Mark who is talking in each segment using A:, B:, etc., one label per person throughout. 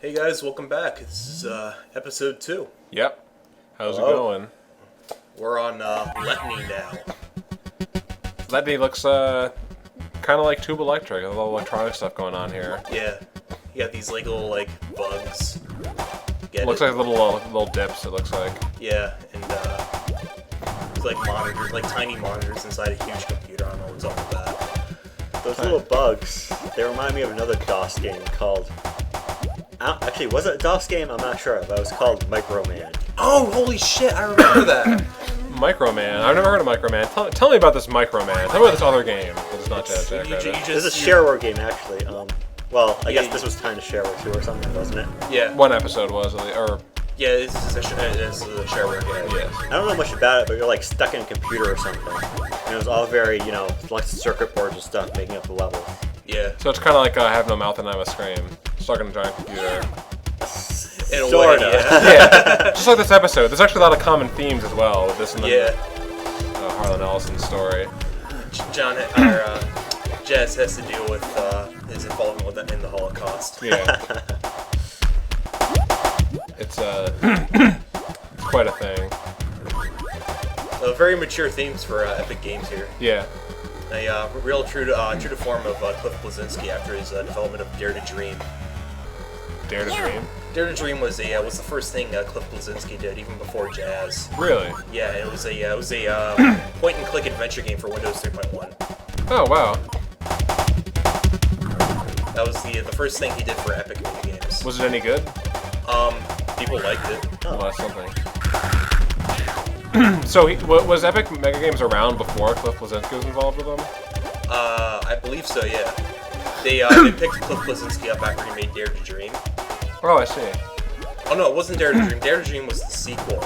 A: Hey guys, welcome back. This is episode 2.
B: Yep. How's
A: Hello.
B: it going?
A: We're on Letney now.
B: Letney looks kind of like Tube Electric. A little electronic stuff going on here.
A: Yeah, you got these like little like bugs. Get
B: Looks
A: it?
B: like little dips. It looks like.
A: Yeah, and there's like monitors, like tiny monitors inside a huge computer. I don't know what's up with that.
C: Those little bugs, they remind me of another DOS game called... Actually, was it a DOS game? I'm not sure, but it was called Microman.
A: Oh, holy shit! I remember that.
B: Microman. I've never heard of Microman. Tell me about this Microman. Tell me about this other game. It's not Jackrabbit.
C: It's a shareware game, actually. Well, I guess this was kind of shareware too, or something, wasn't it?
A: Yeah.
B: One episode was, or
A: Yeah, this is a shareware game.
B: yes.
C: I don't know much about it, but you're like stuck in a computer or something. And it was all very, like circuit boards and stuff making up the level.
A: Yeah.
B: So it's kind of like I have no mouth and I must scream. Stuck in a giant computer.
A: In a way,
C: Sorta.
A: yeah.
B: Yeah. Just like this episode. There's actually a lot of common themes as well with this and the
A: Yeah.
B: Harlan Ellison story.
A: Jazz has to deal with his involvement with in the Holocaust.
B: Yeah. It's it's quite a thing.
A: Very mature themes for Epic Games here.
B: Yeah.
A: A real true to form of Cliff Bleszinski after his development of Dare to Dream.
B: Dare to Dream.
A: Dare to Dream was the first thing Cliff Bleszinski did, even before Jazz.
B: Really?
A: Yeah, it was a point and click adventure game for Windows 3.1.
B: Oh wow.
A: That was the first thing he did for Epic Mini Games.
B: Was it any good?
A: People liked it.
B: Well, that's something. So was Epic Mega Games around before Cliff Bleszinski was involved with them?
A: I believe so. Yeah. They picked Cliff Bleszinski up after he made Dare to Dream.
B: Oh, I see.
A: Oh no, it wasn't Dare to Dream. Dare to Dream was the sequel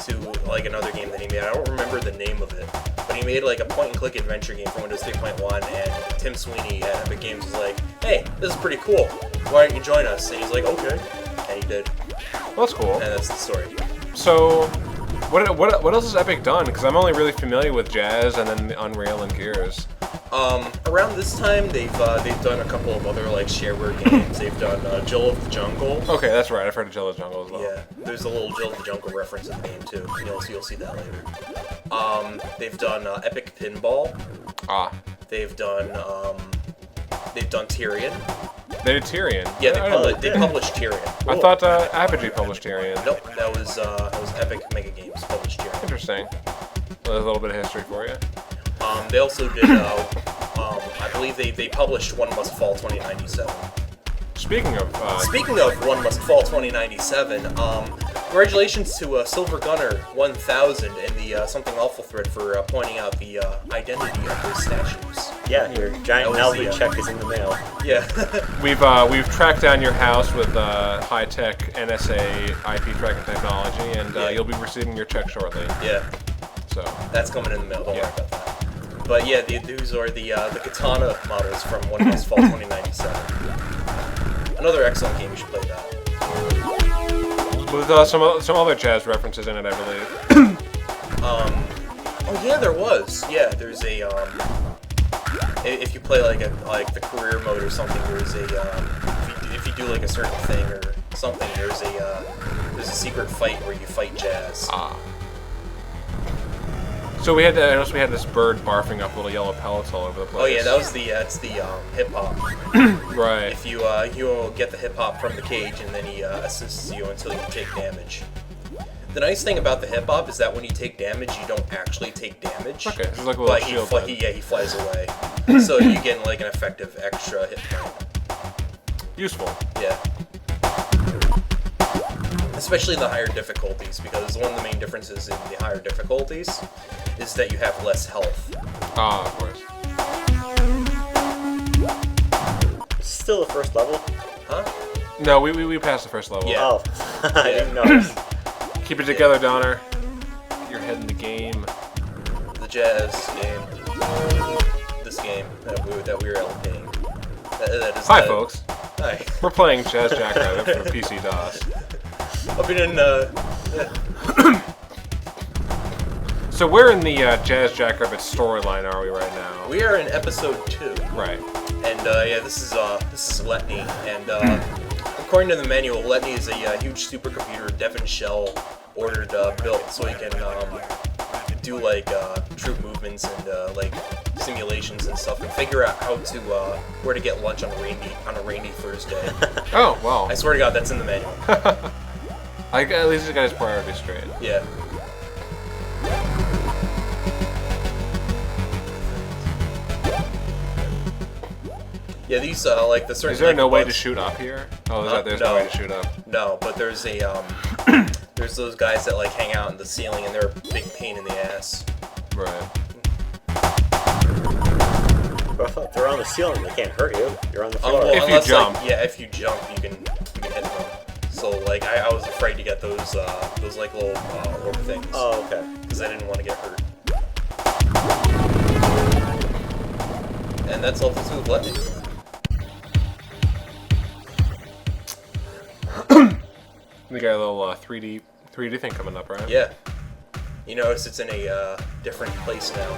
A: to like another game that he made. I don't remember the name of it, but he made like a point and click adventure game for Windows 3.1. And Tim Sweeney at Epic Games was like, "Hey, this is pretty cool. Why don't you join us?" And he's like, "Okay," and he did.
B: Well, that's cool.
A: And that's the story.
B: So, what else has Epic done? Because I'm only really familiar with Jazz and then Unreal and Gears.
A: Around this time, they've done a couple of other like shareware games. They've done Jill of the Jungle.
B: Okay, that's right. I've heard of Jill of the Jungle as well.
A: Yeah, there's a little Jill of the Jungle reference in the game too. You'll see that later. They've done Epic Pinball.
B: Ah.
A: They've done Tyrion.
B: They did Tyrion.
A: Yeah, they
B: I
A: published Tyrion.
B: I thought Apogee published Tyrion.
A: Nope, that was Epic Mega Games published Tyrion.
B: Interesting. Well, there's a little bit of history for you.
A: They also did. I believe they published One Must Fall 2097.
B: Speaking of
A: One Must Fall 2097, congratulations to Silver Gunner 1000 and the Something Awful thread for pointing out the identity of those statues.
C: Yeah, your giant
A: That was
C: Nelly check is in the mail.
A: Yeah.
B: we've tracked down your house with high-tech NSA IP tracking technology, and
A: Yeah.
B: you'll be receiving your check shortly.
A: Yeah.
B: So
A: That's coming in the mail. Don't
B: Yeah.
A: worry about that. But yeah, these are the Katana models from One Must Fall 2097. Another excellent game. You should play that.
B: with some other Jazz references in it, I believe.
A: Oh yeah, there was. Yeah, there's a if you play like the career mode or something, there's a if you do like a certain thing or something, there's a secret fight where you fight Jazz.
B: Ah. So I noticed we had this bird barfing up little yellow pellets all over the place.
A: Oh yeah, that's the hip hop.
B: Right.
A: If you get the hip hop from the cage, and then he assists you until you take damage. The nice thing about the hip hop is that when you take damage, you don't actually take damage.
B: Okay, it's like a little
A: but
B: shield.
A: he flies away, so you get like an effective extra hit point.
B: Useful.
A: Yeah. Especially in the higher difficulties, because one of the main differences in the higher difficulties is that you have less health.
B: Ah, of course.
C: Still the first level?
A: Huh?
B: No, we passed the first level.
A: Yeah.
C: Oh, I didn't notice.
B: Keep it together, Donner. Get your head in the game.
A: The Jazz game. This game that we were LPing. That is
B: Hi, folks.
A: Hi.
B: We're playing Jazz Jackrabbit for PC DOS.
A: I've been in
B: So where in the Jazz Jackrabbit storyline are we right now?
A: we are in episode 2.
B: Right.
A: And yeah, this is Letney, and of according to the manual, Letney is a huge supercomputer Devon Shell ordered built so he can do like troop movements and like simulations and stuff, and figure out how to where to get lunch on a rainy Thursday.
B: Oh, wow.
A: I swear to God, that's in the manual.
B: At least he got his priorities straight.
A: Yeah. Yeah, these like the certain.
B: Is there
A: like,
B: no way to
A: bugs-
B: shoot up here? Oh, there's
A: no.
B: no way to shoot up.
A: No, but there's a there's those guys that like hang out in the ceiling, and they're a big pain in the ass.
B: Right.
C: But I thought they're on the ceiling. They can't hurt you. You're on the floor.
B: If you
A: unless,
B: jump.
A: Like, yeah, if you jump, you can hit them. So like I was afraid to get those like little orb things.
C: Oh, okay.
A: Because I didn't want to get hurt. And that's level 2 of Letney.
B: We got a little 3D thing coming up, right?
A: Yeah. You notice it's in a different place now.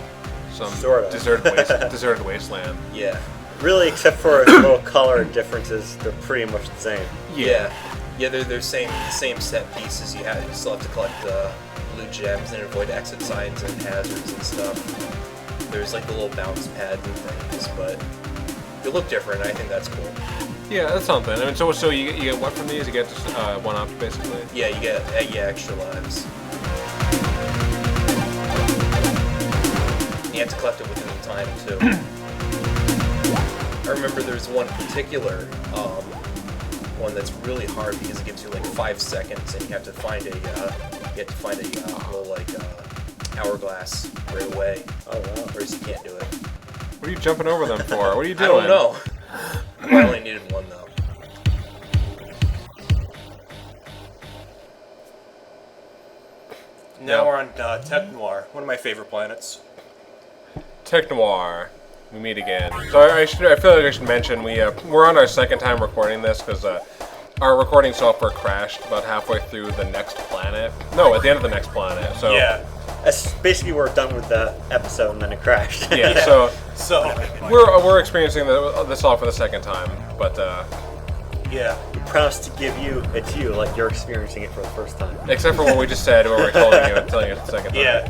B: Some
C: Sorta.
B: deserted wasteland.
A: Yeah.
C: Really, except for little color differences, they're pretty much the same.
A: Yeah. Yeah, they're same set pieces. You still have to collect blue gems and avoid exit signs and hazards and stuff. There's like the little bounce pads and things, but they look different. I think that's cool.
B: Yeah, that's something. I mean, so you get what from these? You get just one up basically.
A: Yeah, you get extra lives. You have to collect it within the time too. I remember there's one particular one that's really hard because it gives you like 5 seconds, and you have to find a little like hourglass right away.
C: Oh wow.
A: Or else you can't do it.
B: What are you jumping over them for? What are you doing?
A: I don't know. I only needed one though. Now
B: Yep.
A: we're on Technoire, one of my favorite planets.
B: Technoire. We meet again. So I feel like I should mention we're on our second time recording this because our recording software crashed about halfway through the next planet. No, at the end of the next planet. So
A: Yeah.
C: That's basically we're done with the episode and then it crashed.
B: yeah. So
A: So,
B: we're experiencing this all for the second time, but
A: yeah.
C: We promised to give you it to you like you're experiencing it for the first time.
B: except for what we just said, where we're telling you the second time.
A: Yeah.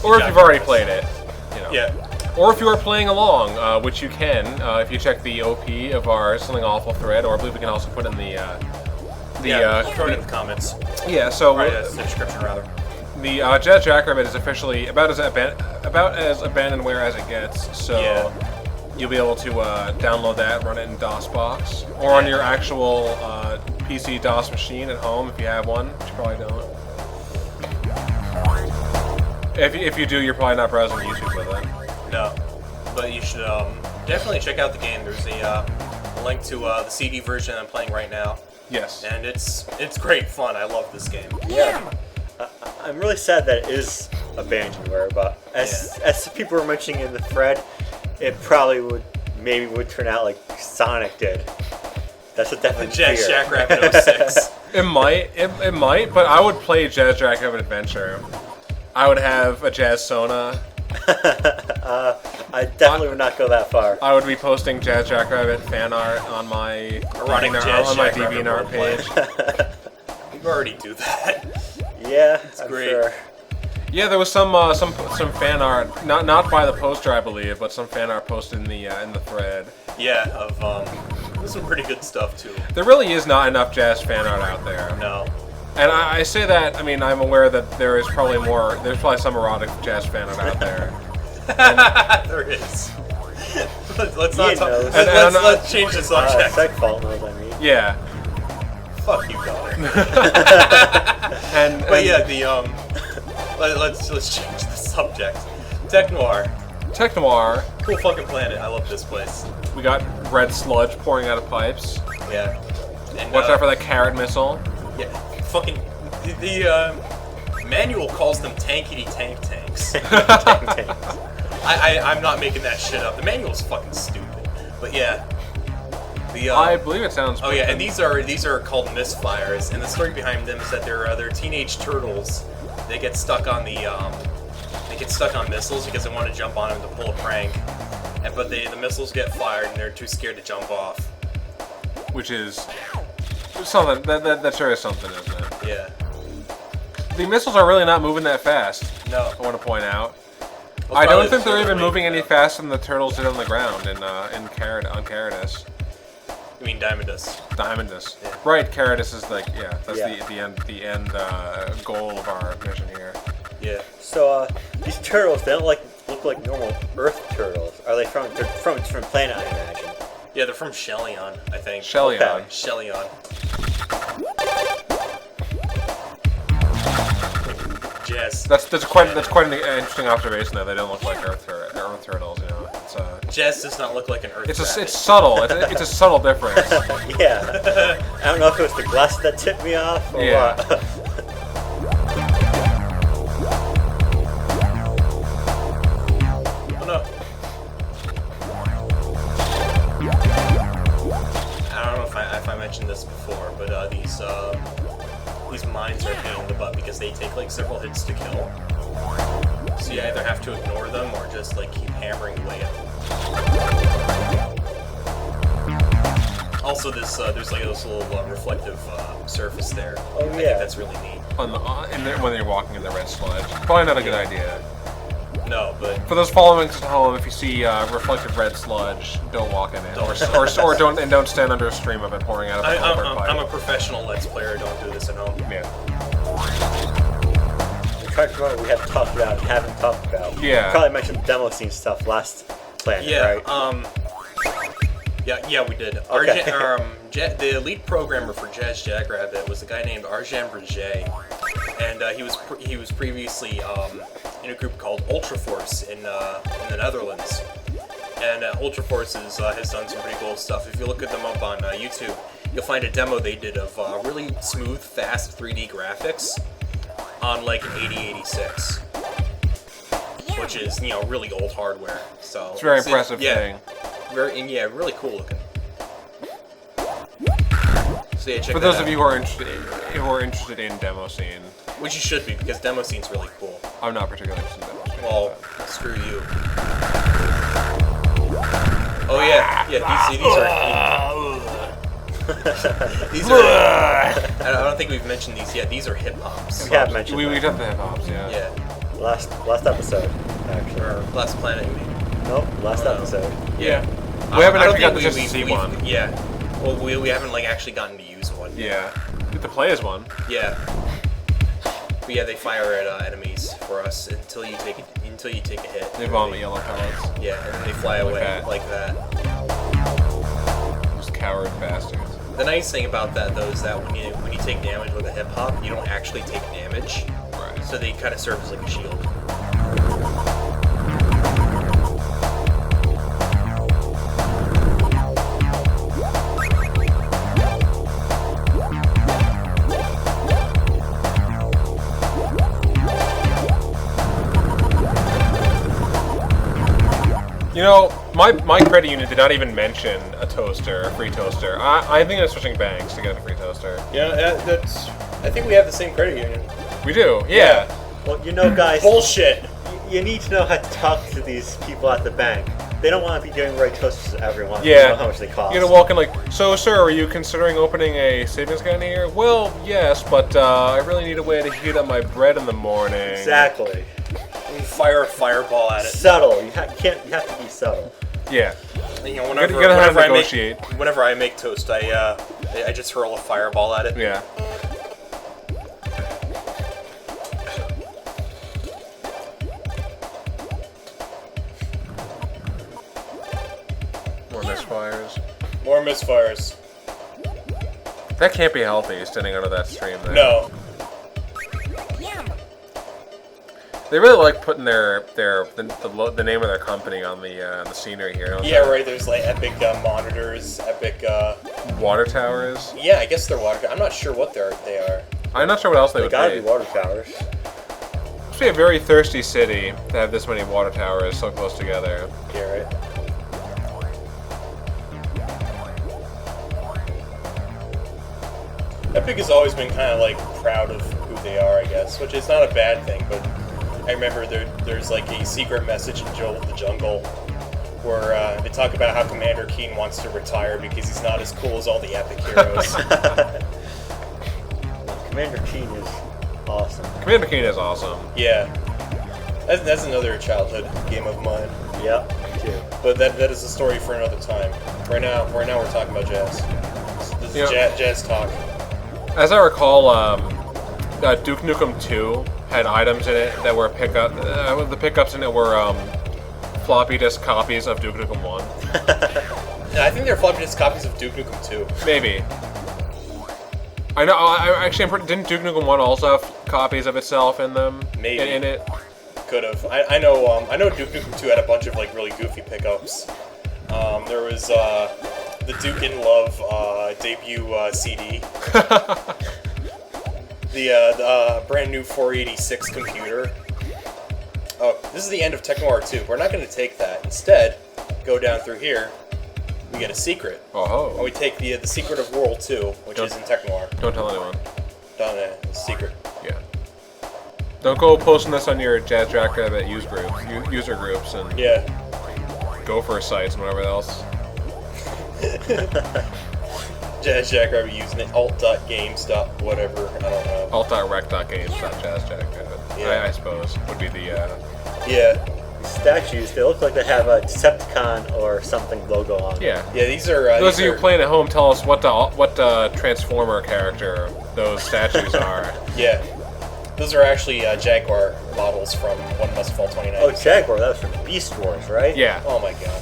B: Or if you've already played it, you know.
A: Yeah.
B: Or if you are playing along, which you can, if you check the OP of our Something Awful thread, or I believe we can also put in the
A: throw it in the comments.
B: yeah. So
A: Right, the description rather.
B: the Jackrabbit is officially about as abandonware as it gets. So
A: Yeah.
B: you'll be able to download that, run it in DOSBox, or on your actual PC DOS machine at home if you have one, which you probably don't. If you do, you're probably not browsing YouTube with it.
A: No. But you should definitely check out the game. There's a link to the CD version I'm playing right now.
B: Yes.
A: And it's great fun. I love this game.
C: Yeah. I'm really sad that it is abandonware, but as people were mentioning in the thread, it probably would turn out like Sonic did. That's a definite fear.
A: Jackrabbit 06.
B: It might, but I would play Jazz Jackrabbit Adventure. I would have a Jazz Sona.
C: I definitely would not go that far.
B: I would be posting Jazz Jackrabbit fan art on my
A: Running Jazz
B: on my
A: Jackrabbit
B: DeviantArt
A: roleplay.
B: page.
A: You already do that.
C: Yeah, I'm
A: great.
C: sure.
B: Yeah, there was some fan art, not by the poster, I believe, but some fan art posted in the thread.
A: Yeah, there's some pretty good stuff too.
B: There really is not enough Jazz fan art out there.
A: No.
B: And I say that, I mean, I'm aware that there's probably some erotic Jazz fan art out there.
A: There is. Let's not
C: Ian
A: talk.
C: knows.
A: Let's change the subject.
C: Segfault knows, I mean.
B: Yeah.
A: Fuck you, daughter.
B: And
A: But yeah, let's change the subject. Technoire,
B: Technoire,
A: cool fucking planet. I love this place.
B: we got red sludge pouring out of pipes.
A: Yeah. And,
B: Watch out for that carrot missile.
A: Yeah. Fucking the manual calls them tankety tank tanks. I'm not making that shit up. The manual's fucking stupid. But yeah.
B: I believe it sounds.
A: Oh yeah, and these are called misfires, and the story behind them is that they're teenage turtles. They get stuck on missiles because they want to jump on them to pull a prank, but the missiles get fired and they're too scared to jump off.
B: Which is Something that sure is something, isn't it?
A: Yeah.
B: The missiles are really not moving that fast.
A: No.
B: I want to point out.
A: Well,
B: I don't
A: probably
B: think they're
A: the
B: even
A: turtle
B: moving
A: wave,
B: any
A: though.
B: faster than the turtles did on the ground on Caritas.
A: You mean Diamondus?
B: Diamondus.
A: Yeah.
B: Right, Caritas is like, yeah, that's
C: Yeah.
B: the end goal of our mission here.
A: Yeah.
C: So these turtles, they don't look like normal Earth turtles. Are they from? They're from a different planet, I imagine.
A: Yeah, they're from Shellion, I think.
B: Shellion.
C: Okay.
A: Shellion. Jess.
B: That's quite an interesting observation though. They don't look like Earth turtles, you know.
A: Jess does not look like an Earth rabbit.
B: It's subtle. It's a subtle difference.
C: Yeah. I don't know if it was the glass that tipped me off or
B: Yeah.
C: what.
A: Oh no. I don't know if I mentioned this before, but these mines are a pain in the butt because they take like several hits to kill. So you either have to ignore them or just like keep hammering away at them. Also, there's like this little reflective surface there.
C: Oh,
A: I think
C: yeah.
A: that's really neat.
B: When you're walking in the red sludge. Probably not a good idea.
A: No, but
B: For those following us at home, if you see reflective red sludge, don't walk in it, or don't stand under a stream of it pouring out of a culvert pipe.
A: I'm a professional Let's Player. Don't do this at home.
B: Yeah.
C: We tried to remember we have talked about and haven't talked about.
B: Yeah.
C: We probably mentioned demo scene stuff last planet,
A: Yeah.
C: right?
A: Yeah, we did.
C: Okay.
A: The lead programmer for Jackrabbit was a guy named Arjan Berger, and he was previously in a group called Ultraforce in the Netherlands. And Ultraforce has done some pretty cool stuff. If you look at them up on YouTube, you'll find a demo they did of really smooth, fast 3D graphics on like an 8086, which is really old hardware. So
B: It's a very impressive thing.
A: Really cool looking. So yeah, check
B: For
A: that
B: those
A: out.
B: of you who are interested in demo scene,
A: Which you should be, because demo scene's really cool.
B: I'm not particularly interested in demo scene.
A: Well, screw you. Oh yeah, these are. I don't think we've mentioned these yet. These are hip hops.
C: We have mentioned
B: we
C: that.
B: did the hip hops, yeah.
A: Yeah.
C: Last episode, actually.
A: Or Last Planet, you mean?
C: Nope, last
A: Oh, no.
C: episode.
A: Yeah.
B: We haven't
A: I don't
B: actually gotten
A: think
B: to see
A: we've-
B: one.
A: Yeah. Well, we haven't like actually gotten to use one.
B: Yeah. Get to play as one.
A: Yeah. But yeah, they fire at enemies for us until you take a hit.
B: They vomit yellow pellets.
A: Yeah, and then they fly
B: Like
A: away
B: that.
A: like that.
B: Those coward bastards.
A: The nice thing about that though is that when you take damage with a hip hop, you don't actually take damage.
B: Right.
A: So they kind of serve as like a shield.
B: You know, my credit unit did not even mention a toaster, a free toaster. I think I'm switching banks to get a free toaster.
A: Yeah, that's. I think we have the same credit union.
B: We do, yeah.
C: Well, guys,
A: Bullshit.
C: you need to know how to talk to these people at the bank. They don't want to be giving away toasters to everyone.
B: Yeah.
C: They don't know how much they cost.
B: You're gonna walk in like, so sir, are you considering opening a savings account here? Well, yes, but I really need a way to heat up my bread in the morning.
C: Exactly.
A: We fire a fireball at it.
C: Subtle. You have to be subtle.
B: Yeah.
A: Whenever,
B: You gotta know how to
A: whenever I
B: negotiate.
A: whenever I make toast, I just hurl a fireball at it.
B: Yeah. More misfires.
A: More misfires.
B: That can't be healthy, standing under that stream there.
A: No.
B: They really like putting the name of their company on the scenery here, don't
A: Yeah,
B: they?
A: right. There's like epic monitors, epic.
B: Water towers.
A: Yeah, I guess they're water. I'm not sure what they are.
B: I'm not sure what else they
C: They
B: would
C: gotta
B: be.
C: be water towers.
B: Must be a very thirsty city to have this many water towers so close together.
A: Yeah, right. Epic has always been kind of like proud of who they are, I guess, which is not a bad thing. But I remember there's like a secret message in Joel of the Jungle where they talk about how Commander Keen wants to retire because he's not as cool as all the Epic heroes.
C: Commander Keen is awesome.
B: Commander Keen is awesome.
A: Yeah. That's another childhood game of mine.
C: Yep, me too.
A: But that is a story for another time. Right now we're talking about jazz. This is jazz talk.
B: As I recall, Duke Nukem 2 had items in it that were the pickups in it were floppy disk copies of Duke Nukem 1.
A: Yeah, I think they're floppy disk copies of Duke Nukem 2.
B: Maybe. I know. Didn't Duke Nukem 1 also have copies of itself in them?
A: Maybe.
B: In it.
A: Could have. I know Duke Nukem 2 had a bunch of like really goofy pickups. There was the Duke in Love debut CD. The brand new 486 computer. Oh, this is the end of Technoire 2. We're not going to take that. Instead, go down through here. We get a secret.
B: Oh.
A: And we take the secret of World 2, which is in Technoire.
B: Don't tell anyone.
A: It's a secret.
B: Yeah. Don't go posting this on your Jazz Jackrabbit user groups and Gopher sites and whatever else.
A: Jazz Jackrabbit using it, alt.games.whatever, I don't know.
B: alt.rec.games.jazzjackrabbit.
A: Yeah.
B: I suppose would be the
A: Yeah.
C: Statues, they look like they have a Decepticon or something logo on them.
B: Yeah.
A: Yeah, these are...
B: those of you playing at home, tell us what Transformer character those statues are.
A: Yeah. Those are actually Jaguar models from One Must Fall 29.
C: Oh, Jaguar, that was from Beast Wars, right?
B: Yeah.
A: Oh my god.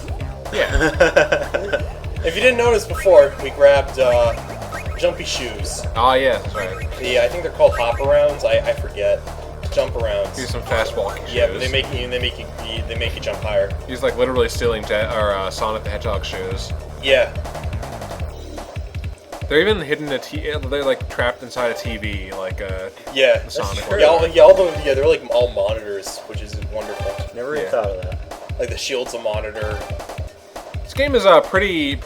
B: Yeah.
A: If you didn't notice before, we grabbed jumpy shoes.
B: Oh yeah, that's right.
A: Yeah, I think they're called hop arounds. I forget. Jump arounds.
B: Use some fast walking shoes.
A: Yeah, but they make you jump higher.
B: He's like literally stealing Sonic the Hedgehog shoes.
A: Yeah.
B: They're even hidden they're like trapped inside a TV, like
A: yeah.
B: Sonic.
A: They're like all monitors, which is wonderful.
C: Never even thought of that.
A: Like the shield's a monitor.
B: This game is pretty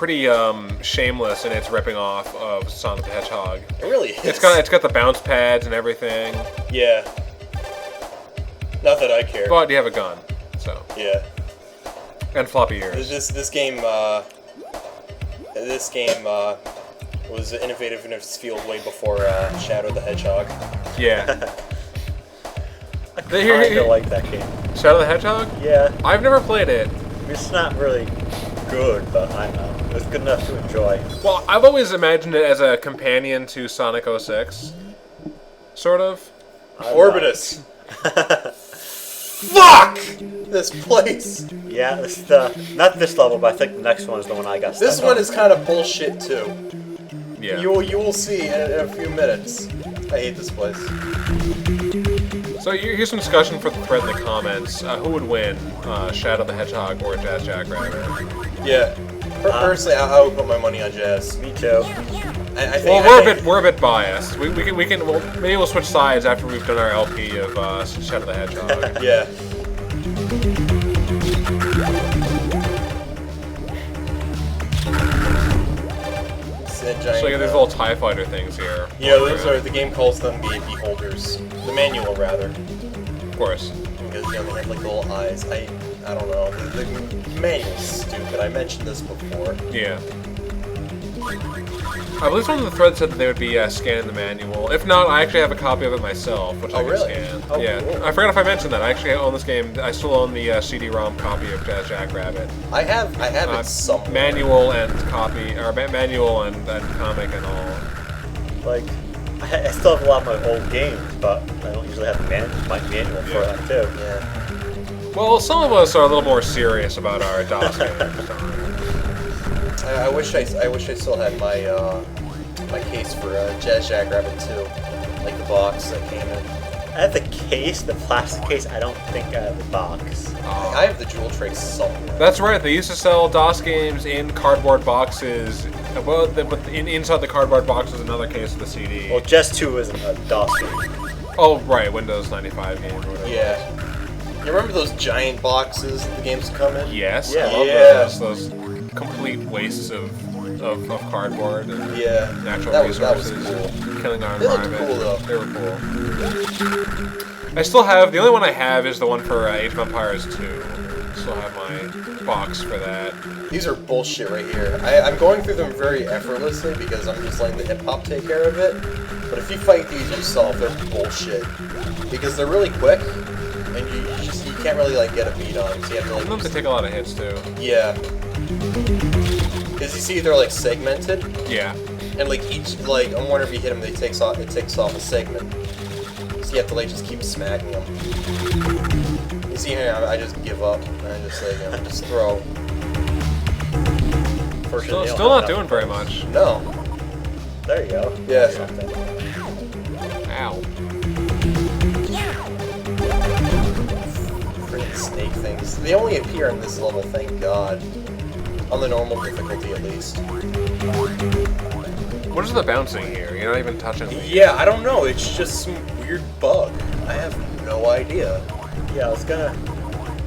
B: shameless in its ripping off of Sonic the Hedgehog.
A: It really is.
B: It's got the bounce pads and everything.
A: Yeah. Not that I care.
B: But you have a gun, so.
A: Yeah.
B: And floppy ears.
A: This game was innovative in its field way before Shadow the Hedgehog.
B: Yeah.
C: I kinda like that game.
B: Shadow the Hedgehog?
C: Yeah.
B: I've never played it.
C: It's not really good, but I know. It's good enough to enjoy.
B: Well, I've always imagined it as a companion to Sonic 06. Sort of.
A: Orbitus. Fuck! This place.
C: Yeah, it's not this level, but I think the next one is the one I got stuck
A: This one is kind of bullshit too.
B: Yeah.
A: You will see in a few minutes. I hate this place.
B: So here's some discussion for the thread in the comments. Who would win, Shadow the Hedgehog or Jazz Jackrabbit?
A: Yeah. Personally, I would put my money on Jazz.
C: Me too.
B: We're a bit biased. Maybe we'll switch sides after we've done our LP of Shadow the Hedgehog.
A: Yeah.
B: So you got these little TIE fighter things here.
A: Yeah, those are, the game calls them the beholders. The manual, rather.
B: Of course.
A: Because, they have like little eyes. I don't know. The manual's stupid. I mentioned this before.
B: Yeah. I believe one of the threads said that they would be scanning the manual. If not, I actually have a copy of it myself, which I can scan.
A: Oh,
B: yeah.
A: Cool.
B: I forgot if I mentioned that. I actually own this game. I still own the CD-ROM copy of Jazz Jackrabbit.
A: I have it somewhere.
B: Manual and copy, or manual and comic and all.
C: Like, I still have a lot of my old games, but I don't usually have my manual for them too.
A: Yeah.
B: Well, some of us are a little more serious about our DOS games.
A: I wish I still had my my case for Jazz Jackrabbit 2, like the box that came in.
C: I have the case, the plastic case. I don't think I have the box.
A: I have the jewel tray somewhere.
B: That's right. They used to sell DOS games in cardboard boxes. Well, inside the cardboard box was another case of the CD.
C: Well, Jazz 2 isn't a DOS game.
B: Oh, right. Windows 95 game or whatever.
A: Yeah. You remember those giant boxes that the games come in?
B: Yes.
C: Yeah.
B: I love those complete wastes of cardboard and natural resources,
A: that was cool.
B: killing our
A: They looked
B: environment.
A: cool, though.
B: They were cool. I still have the only one I have is the one for Age of Empires 2. So also have my box for that.
A: These are bullshit right here. I'm going through them very effortlessly because I'm just letting the hip-hop take care of it. But if you fight these yourself, they're bullshit. Because they're really quick, and you can't really like get a beat on them, so you have to like...
B: Some of them can take a lot of hits, too.
A: Yeah. Because you see they're like segmented,
B: Yeah.
A: and like each, like, I wonder if you hit them, it takes off a segment. So you have to like just keep smacking them. You see here, I just give up, and I just like, just throw.
B: Still not doing very much.
A: No.
C: There you go.
A: Yeah.
C: Something.
B: Ow.
A: Freaking snake things. They only appear in this level, thank God. On the normal difficulty, at least.
B: What is the bouncing here? You're not even touching me.
A: Yeah, I don't know. It's just some weird bug. I have no idea.
C: Yeah, I was gonna.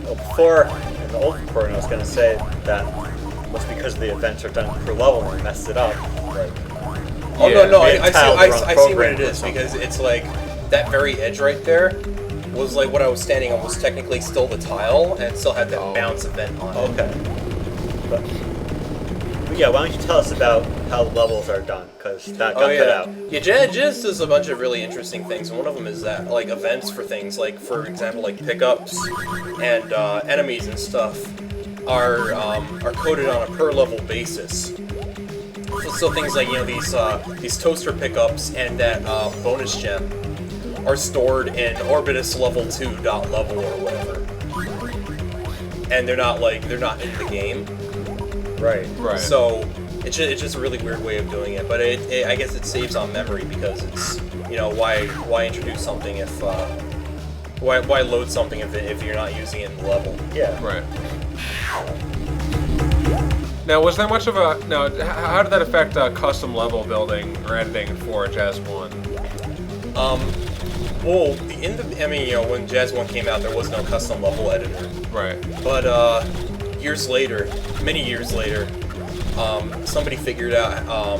C: Well, before in the old recording, I was gonna say that was because the events are done per level and messed it up.
A: Right. Oh
B: Yeah,
A: no,
C: maybe
A: I see what it
C: or
A: is
C: something.
A: because it's like that very edge right there was like what I was standing on was technically still the tile and still had that bounce event on it.
C: Okay. But yeah, why don't you tell us about how the levels are done? Because that got cut out.
A: Yeah, Jazz does a bunch of really interesting things, and one of them is that, like, events for things, like, for example, like, pickups and enemies and stuff are coded on a per-level basis. So things like, you know, these toaster pickups and that bonus gem are stored in Orbitus level 2 dot level or whatever. And they're not in the game.
C: Right.
B: Right.
A: So it's just a really weird way of doing it, but I guess it saves on memory because it's, you know, why introduce something if why load something if you're not using it in the level?
C: Yeah.
B: Right. Now, was there much of a... Now, how did that affect custom level building or editing for Jazz 1?
A: Well, I mean, you know, when Jazz 1 came out, there was no custom level editor.
B: Right.
A: But many years later, somebody figured out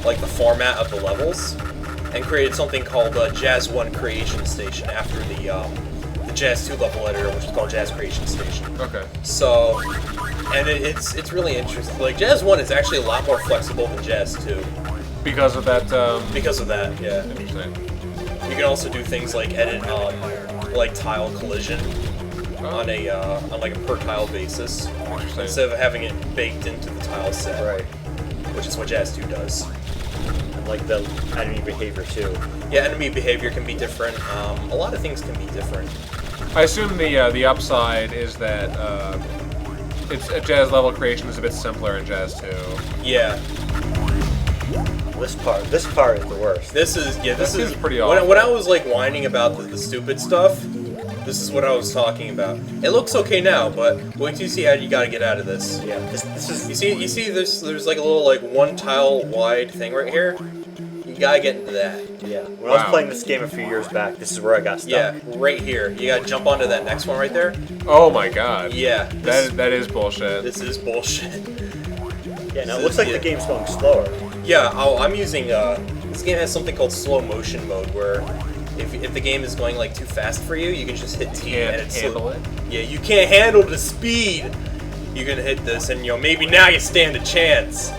A: like the format of the levels and created something called Jazz 1 Creation Station after the Jazz 2 level editor, which is called Jazz Creation Station.
B: Okay.
A: So, and it's really interesting. Like, Jazz 1 is actually a lot more flexible than Jazz 2.
B: Because of that,
A: Because of that, yeah.
B: Interesting.
A: You can also do things like edit, like tile collision on like a per tile basis
B: Interesting.
A: instead of having it baked into the tile set.
C: Right.
A: Which is what Jazz 2 does.
C: And like the enemy behavior too.
A: Yeah, enemy behavior can be different. A lot of things can be different.
B: I assume the upside is that it's a Jazz level creation is a bit simpler in Jazz 2.
A: Yeah.
C: This part is the worst.
A: This is
B: pretty
A: when
B: awful.
A: I was like whining about the stupid stuff, this is what I was talking about. It looks okay now, but wait till you see how you gotta get out of this.
C: Yeah. This is.
A: You see there's like a little like one tile wide thing right here. You gotta get into that.
C: Yeah. When I was playing this game a few years back, this is where I got stuck.
A: Yeah, right here. You gotta jump onto that next one right there.
B: Oh my god.
A: Yeah.
B: That is bullshit.
A: This is bullshit.
C: Yeah. Now it looks like the game's going slower.
A: Yeah, I'm using, this game has something called slow motion mode, where if the game is going, like, too fast for you, you can just hit T and it's
B: handle it?
A: Yeah, you can't handle the speed! You can hit this and, you know, maybe now you stand a chance!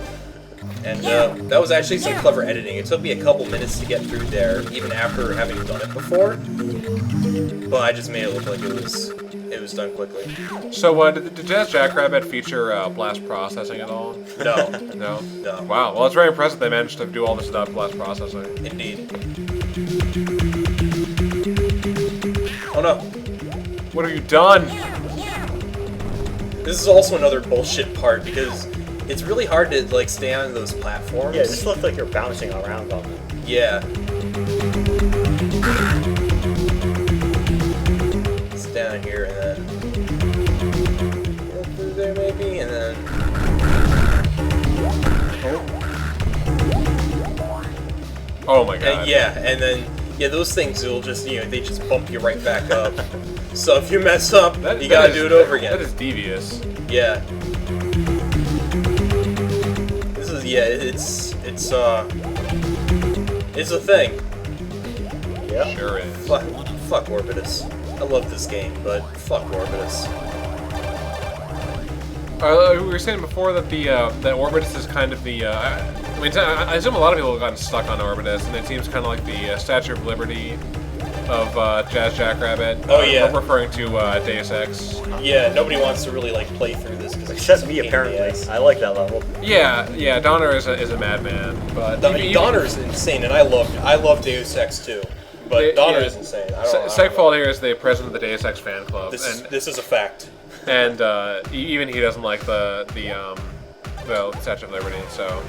A: And, that was actually some clever editing. It took me a couple minutes to get through there, even after having done it before. But I just made it look like it was done quickly.
B: So, did Jazz Jackrabbit feature blast processing at all?
A: No.
B: No?
A: No.
B: Wow, well, it's very impressive they managed to do all this without blast processing.
A: Indeed. Oh no.
B: What have you done?
A: This is also another bullshit part because it's really hard to like stay on those platforms.
C: Yeah. This looks like you're bouncing around on them.
A: Yeah. It's down here and then go through there maybe and then.
B: Oh my god.
A: Yeah, and then those things will just they just bump you right back up. So if you mess up, you gotta do it over again.
B: That is devious.
A: Yeah. This is it's a thing.
C: Yeah.
B: Sure is.
A: Fuck Orbitus. I love this game, but fuck Orbitus.
B: We were saying before that that Orbitus is kind of the. I assume a lot of people have gotten stuck on Orbitus, and it seems kind of like the Statue of Liberty of Jazz Jackrabbit.
A: Oh, yeah.
B: We're referring to Deus Ex.
A: Yeah, nobody wants to really like play through this because
C: Except me, apparently. I like that level.
B: Yeah. Donner is a madman, but
A: Donner's insane, and I love Deus Ex too. But Donner is insane. I don't know.
B: Segfault here is the president of the Deus Ex fan club.
A: This is a fact.
B: And even he doesn't like the Statue of Liberty, so.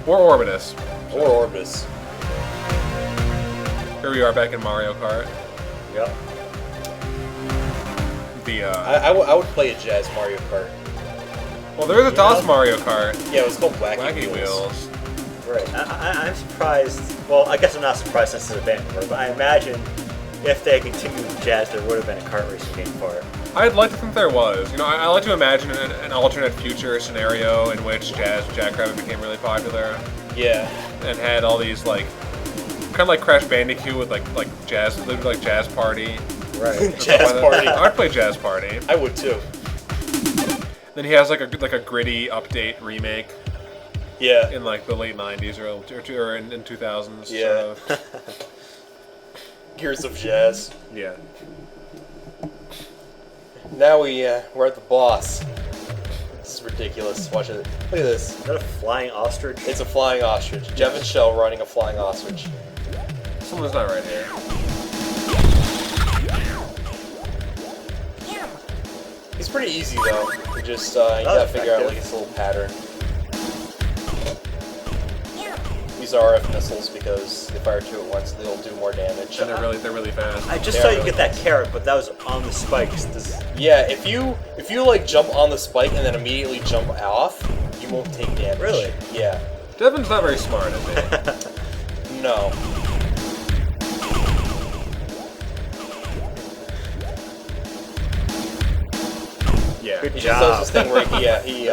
B: Or Orbitus.
A: Or Orbitus.
B: Here we are back in Mario Kart.
C: Yep.
A: I would play a Jazz Mario Kart.
B: Well, there is a DOS Mario Kart.
A: Yeah, it was called Wacky
B: Wheels.
C: Right. I'm surprised. Well, I guess I'm not surprised since it's a band member, but I imagine if they continued with Jazz, there would have been a kart racing game for it.
B: I'd like to think there was. I like to imagine an alternate future scenario in which Jackrabbit became really popular.
A: Yeah.
B: And had all these kind of like Crash Bandicoot with like Jazz, like Jazz Party.
C: Right.
A: Jazz Party.
B: I'd play Jazz Party.
A: I would too.
B: Then he has like a gritty update remake.
A: Yeah.
B: In like the late '90s or in 2000s.
A: Yeah.
B: Sort of.
A: Gears of Jazz.
B: Yeah.
A: Now we're at the boss. This is ridiculous. Watch it. Look at this.
C: Is that a flying ostrich?
A: It's a flying ostrich. Jeff and Shell running a flying ostrich.
B: Someone's not right here.
A: He's pretty easy though. You just you gotta figure out like his little pattern. These are RF missiles because they fire two at once, they'll do more damage.
B: And they're really fast.
C: I just saw you get that carrot, but that was on the spikes.
A: Yeah, if you like jump on the spike and then immediately jump off, you won't take damage.
C: Really?
A: Yeah.
B: Devin's not very smart, I think.
A: No.
B: Yeah.
C: Good
A: He
C: job.
A: just does this thing where he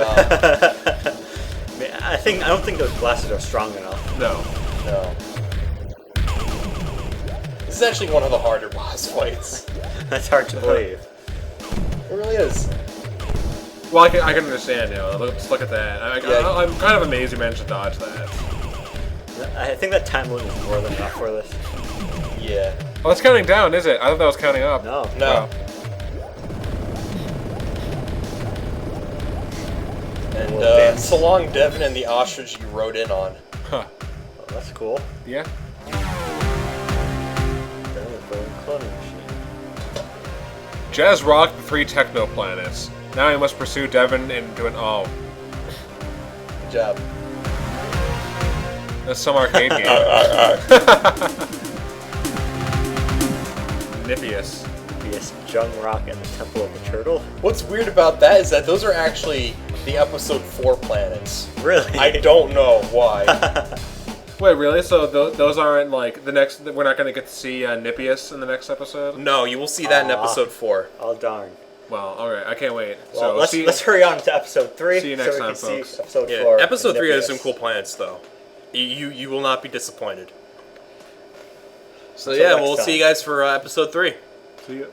C: I don't think those blasters are strong enough.
B: No.
A: No. This is actually one of the harder boss fights.
C: That's hard to believe.
A: It really is.
B: Well, I can understand, Let's look at that. I'm kind of amazed you managed to dodge that.
C: I think that time limit is more than enough for this.
A: Yeah.
B: Oh, it's counting down, is it? I thought that was counting up.
C: No.
A: No.
B: Wow.
A: And so long, Devin, and the ostrich you rode in on.
B: Huh.
C: Oh, that's cool.
B: Yeah.
C: Cloning machine.
B: Jazz rocked the 3 techno planets. Now he must pursue Devin into an
A: Good job.
B: That's some arcade game. Nippius.
C: Yes, Jung Rock and the Temple of the Turtle.
A: What's weird about that is that those are actually the episode 4 planets.
C: Really?
A: I don't know why.
B: Wait, really? So those aren't like the next? We're not going to get to see Nippius in the next episode?
A: No, you will see that in episode 4.
C: Oh darn.
B: Well, all right. I can't wait.
C: Well,
B: so
C: let's hurry on to episode 3.
B: See you next
C: so we
B: time,
C: can
B: folks.
C: See episode
A: Yeah,
C: 4.
A: episode 3 has
C: Nippius.
A: some cool planets, though. You will not be disappointed. So
C: Until
A: yeah,
C: next
A: we'll
C: time.
A: see you guys for episode 3.
B: See you.